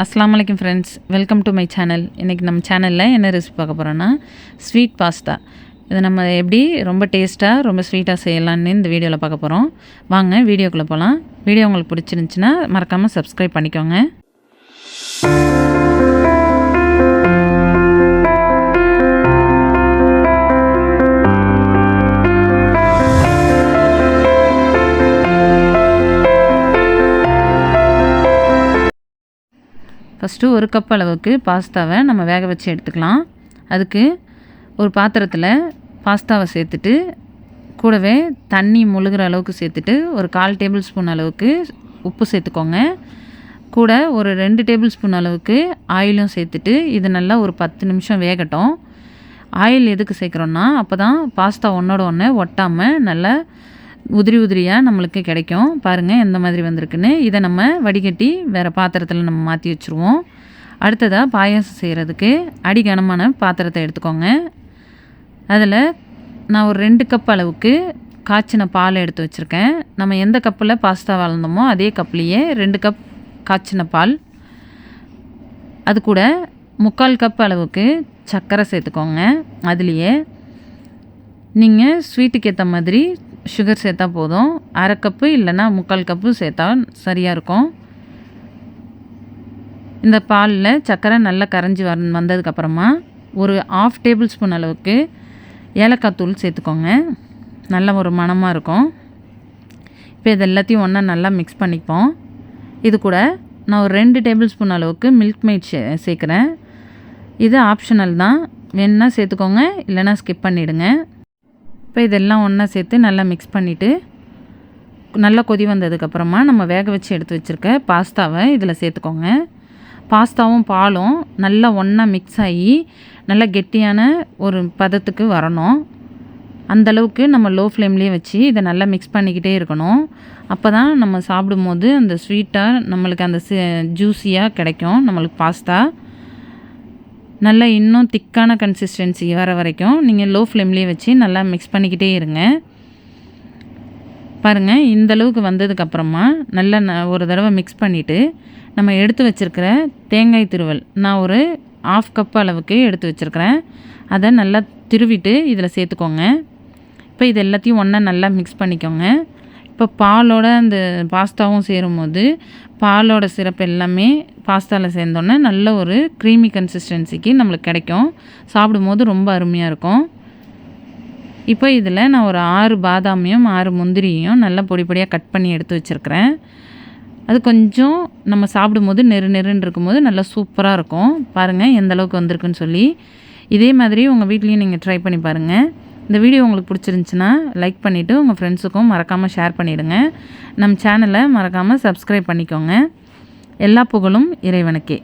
அஸ்ஸலாமு அலைக்கும் friends, welcome to my channel. இன்றைக்கி நம்ம சேனலில் என்ன ரெசிபி பார்க்க போகிறோன்னா ஸ்வீட் பாஸ்தா. இதை நம்ம எப்படி ரொம்ப டேஸ்ட்டாக ரொம்ப ஸ்வீட்டாக செய்யலான்னு இந்த வீடியோவில் பார்க்க போகிறோம். வாங்க வீடியோக்குள்ளே போகலாம். வீடியோ உங்களுக்கு பிடிச்சிருந்துச்சின்னா மறக்காமல் சப்ஸ்கிரைப் பண்ணிக்கோங்க. ஃபஸ்ட்டு ஒரு கப் அளவுக்கு பாஸ்தாவை நம்ம வேக வச்சு எடுத்துக்கலாம். அதுக்கு ஒரு பாத்திரத்தில் பாஸ்தாவை சேர்த்துட்டு கூடவே தண்ணி முழுகிற அளவுக்கு சேர்த்துட்டு ஒரு 1/4 டேபிள் ஸ்பூன் அளவுக்கு உப்பு சேர்த்துக்கோங்க. கூட ஒரு 2 டேபிள் ஸ்பூன் அளவுக்கு ஆயிலும் சேர்த்துட்டு இது நல்லா ஒரு 10 நிமிஷம் வேகட்டும். ஆயில் எதுக்கு சேர்க்குறோன்னா அப்போ தான் பாஸ்தா ஒன்றோட ஒன்று ஒட்டாமல் நல்லா உதிரியாக நம்மளுக்கு கிடைக்கும். பாருங்கள் எந்த மாதிரி வந்திருக்குன்னு. இதை நம்ம வடிகட்டி வேறு பாத்திரத்தில் நம்ம மாற்றி வச்சுருவோம். அடுத்ததாக பாயாசம் செய்கிறதுக்கு அடிகனமான பாத்திரத்தை எடுத்துக்கோங்க. அதில் நான் ஒரு 2 கப் அளவுக்கு காய்ச்சின பால் எடுத்து வச்சுருக்கேன். நம்ம எந்த கப்பில் பாஸ்தா வளர்ந்தோமோ அதே கப்லேயே 2 கப் காய்ச்சின பால். அது கூட 3/4 கப் அளவுக்கு சர்க்கரை சேர்த்துக்கோங்க. அதுலேயே நீங்கள் ஸ்வீட்டுக்கு ஏற்ற மாதிரி சுகர் சேர்த்தா போதும். 1/2 கப்பு இல்லைன்னா 3/4 கப்பு சேர்த்தா சரியாக இருக்கும். இந்த பாலில் சர்க்கரை நல்லா கரைஞ்சி வந்ததுக்கப்புறமா ஒரு 1/2 டேபிள் ஸ்பூன் அளவுக்கு ஏலக்காய் தூள் சேர்த்துக்கோங்க. நல்ல ஒரு மணமாக இருக்கும். இப்போ இது எல்லாத்தையும் ஒன்றா நல்லா மிக்ஸ் பண்ணிப்போம். இது கூட நான் ஒரு 2 டேபிள் ஸ்பூன் அளவுக்கு மில்க் மெய்ட் சேர்க்குறேன். இது ஆப்ஷனல் தான், வேணுன்னா சேர்த்துக்கோங்க, இல்லைன்னா ஸ்கிப் பண்ணிவிடுங்க. இப்போ இதெல்லாம் ஒன்றா சேர்த்து நல்லா மிக்ஸ் பண்ணிவிட்டு நல்லா கொதி வந்ததுக்கப்புறமா நம்ம வேக வச்சு எடுத்து வச்சுருக்க பாஸ்தாவை இதில் சேர்த்துக்கோங்க. பாஸ்தாவும் பாலும் நல்லா ஒன்றா மிக்ஸ் ஆகி நல்லா கெட்டியான ஒரு பதத்துக்கு வரணும். அந்தளவுக்கு நம்ம லோ ஃப்ளேம்லேயே வச்சு இதை நல்லா மிக்ஸ் பண்ணிக்கிட்டே இருக்கணும். அப்போ தான் நம்ம சாப்பிடும்போது அந்த ஸ்வீட்டாக நம்மளுக்கு அந்த ஜூஸியாக கிடைக்கும். நம்மளுக்கு பாஸ்தா நல்லா இன்னும் திக்கான கன்சிஸ்டன்சி வர வரைக்கும் நீங்கள் லோ ஃப்ளேம்லேயே வச்சு நல்லா மிக்ஸ் பண்ணிக்கிட்டே இருங்க. பாருங்கள் இந்தளவுக்கு வந்ததுக்கப்புறமா நல்லா ஒரு தடவை மிக்ஸ் பண்ணிவிட்டு நம்ம எடுத்து வச்சுருக்கிற தேங்காய் திருவல் நான் ஒரு 1/2 கப் அளவுக்கு எடுத்து வச்சுருக்கிறேன். அதை நல்லா திருவிட்டு இதில் சேர்த்துக்கோங்க. இப்போ இது எல்லாத்தையும் ஒன்றா நல்லா மிக்ஸ் பண்ணிக்கோங்க. இப்போ பாலோட அந்த பாஸ்தாவும் சேரும்போது பாலோட சிரப்பு எல்லாமே பாஸ்தாவில் சேர்ந்தோன்னே நல்ல ஒரு க்ரீமி கன்சிஸ்டன்சிக்கு நம்மளுக்கு கிடைக்கும். சாப்பிடும்போது ரொம்ப அருமையாக இருக்கும். இப்போ இதில் நான் ஒரு 6 பாதாமையும் 6 முந்திரியும் நல்லா பொடியாக கட் பண்ணி எடுத்து வச்சுருக்கிறேன். அது கொஞ்சம் நம்ம சாப்பிடும்போது நெருன்னு இருக்கும்போது நல்லா சூப்பராக இருக்கும். பாருங்கள் எந்த அளவுக்கு வந்திருக்குன்னு சொல்லி. இதே மாதிரி உங்கள் வீட்லேயும் நீங்கள் ட்ரை பண்ணி பாருங்கள். இந்த வீடியோ உங்களுக்கு பிடிச்சிருந்துச்சின்னா லைக் பண்ணிவிட்டு உங்கள் ஃப்ரெண்ட்ஸுக்கும் மறக்காமல் ஷேர் பண்ணிவிடுங்க. நம்ம சேனலை மறக்காமல் சப்ஸ்கிரைப் பண்ணிக்கோங்க. எல்லா புகழும் இறைவனுக்கே.